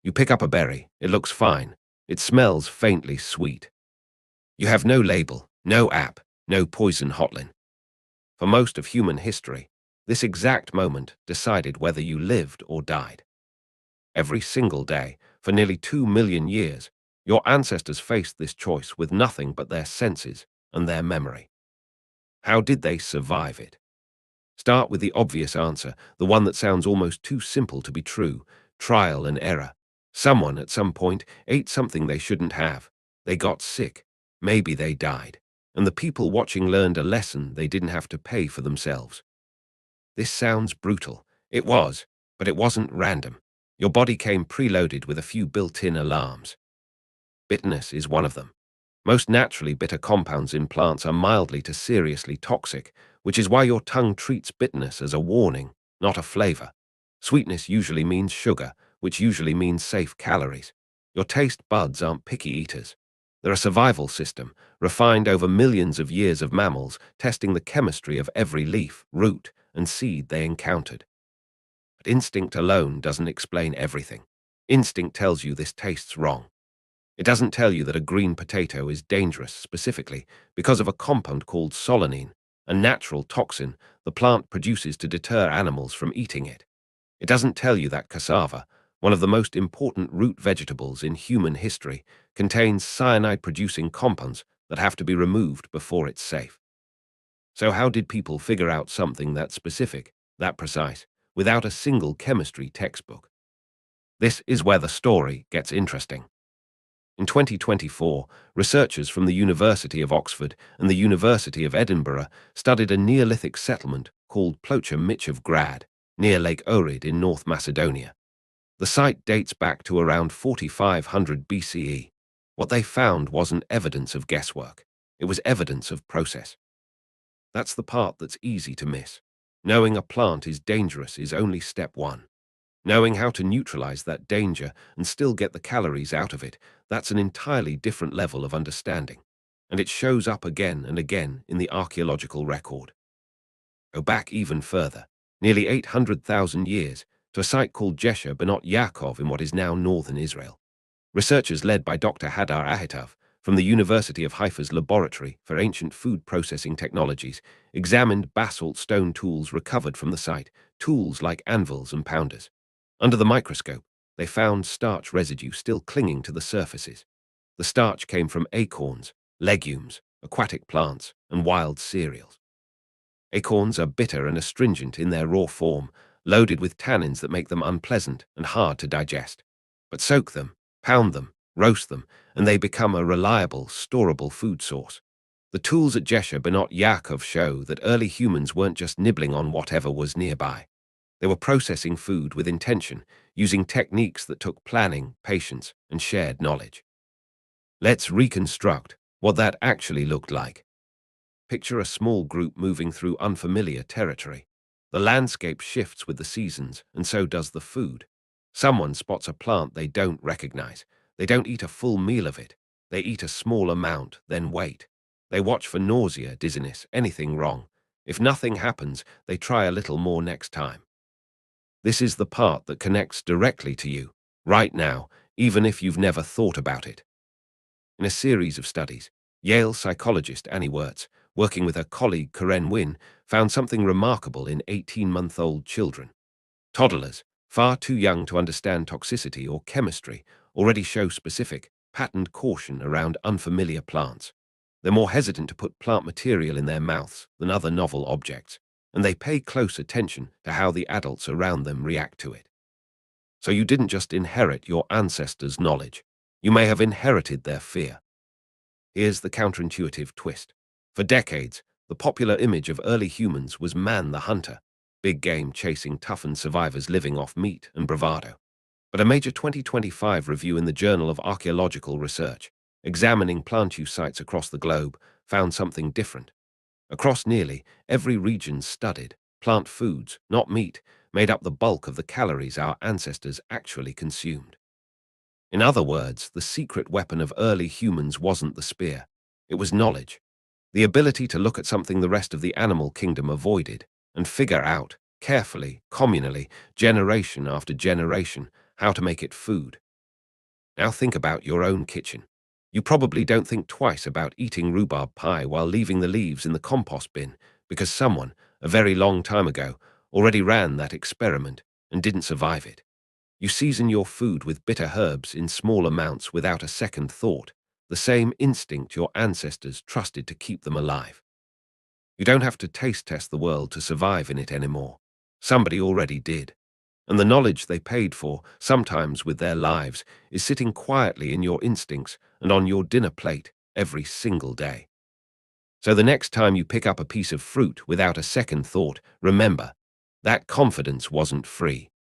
You pick up a berry. It looks fine. It smells faintly sweet. You have no label, no app, no poison hotline. For most of human history, this exact moment decided whether you lived or died. Every single day, for nearly 2 million years, your ancestors faced this choice with nothing but their senses and their memory. How did they survive it? Start with the obvious answer, the one that sounds almost too simple to be true: trial and error. Someone at some point ate something they shouldn't have. They got sick. Maybe they died. And the people watching learned a lesson they didn't have to pay for themselves. This sounds brutal. It was, but it wasn't random. Your body came preloaded with a few built-in alarms. Bitterness is one of them. Most naturally bitter compounds in plants are mildly to seriously toxic, which is why your tongue treats bitterness as a warning, not a flavor. Sweetness usually means sugar, which usually means safe calories. Your taste buds aren't picky eaters. They're a survival system, refined over millions of years of mammals, testing the chemistry of every leaf, root, and seed they encountered. But instinct alone doesn't explain everything. Instinct tells you this tastes wrong. It doesn't tell you that a green potato is dangerous specifically because of a compound called solanine, a natural toxin the plant produces to deter animals from eating it. It doesn't tell you that cassava, one of the most important root vegetables in human history, contains cyanide-producing compounds that have to be removed before it's safe. So how did people figure out something that specific, that precise, without a single chemistry textbook? This is where the story gets interesting. In 2024, researchers from the University of Oxford and the University of Edinburgh studied a Neolithic settlement called Plocha Michov Grad, near Lake Ohrid in North Macedonia. The site dates back to around 4500 BCE. What they found wasn't evidence of guesswork. It was evidence of process. That's the part that's easy to miss. Knowing a plant is dangerous is only step one. Knowing how to neutralize that danger and still get the calories out of it, that's an entirely different level of understanding. And it shows up again and again in the archaeological record. Go back even further, nearly 800,000 years, to a site called Jesher Benot Yaakov in what is now northern Israel. Researchers led by Dr. Hadar Ahitav from the University of Haifa's Laboratory for Ancient Food Processing Technologies examined basalt stone tools recovered from the site, tools like anvils and pounders. Under the microscope, they found starch residue still clinging to the surfaces. The starch came from acorns, legumes, aquatic plants, and wild cereals. Acorns are bitter and astringent in their raw form, loaded with tannins that make them unpleasant and hard to digest. But soak them, pound them, roast them, and they become a reliable, storable food source. The tools at Jesher Benot Yaakov show that early humans weren't just nibbling on whatever was nearby. They were processing food with intention, using techniques that took planning, patience, and shared knowledge. Let's reconstruct what that actually looked like. Picture a small group moving through unfamiliar territory. The landscape shifts with the seasons, and so does the food. Someone spots a plant they don't recognize. They don't eat a full meal of it. They eat a small amount, then wait. They watch for nausea, dizziness, anything wrong. If nothing happens, they try a little more next time. This is the part that connects directly to you, right now, even if you've never thought about it. In a series of studies, Yale psychologist Annie Wirtz, working with her colleague Karen Wynne, found something remarkable in 18-month-old children. Toddlers, far too young to understand toxicity or chemistry, already show specific, patterned caution around unfamiliar plants. They're more hesitant to put plant material in their mouths than other novel objects, and they pay close attention to how the adults around them react to it. So you didn't just inherit your ancestors' knowledge. You may have inherited their fear. Here's the counterintuitive twist. For decades, the popular image of early humans was man the hunter, big game chasing toughened survivors living off meat and bravado. But a major 2025 review in the Journal of Archaeological Research, examining plant use sites across the globe, found something different. Across nearly every region studied, plant foods, not meat, made up the bulk of the calories our ancestors actually consumed. In other words, the secret weapon of early humans wasn't the spear. It was knowledge. The ability to look at something the rest of the animal kingdom avoided and figure out, carefully, communally, generation after generation, how to make it food. Now think about your own kitchen. You probably don't think twice about eating rhubarb pie while leaving the leaves in the compost bin because someone, a very long time ago, already ran that experiment and didn't survive it. You season your food with bitter herbs in small amounts without a second thought, the same instinct your ancestors trusted to keep them alive. You don't have to taste test the world to survive in it anymore. Somebody already did. And the knowledge they paid for, sometimes with their lives, is sitting quietly in your instincts and on your dinner plate every single day. So the next time you pick up a piece of fruit without a second thought, remember, that confidence wasn't free.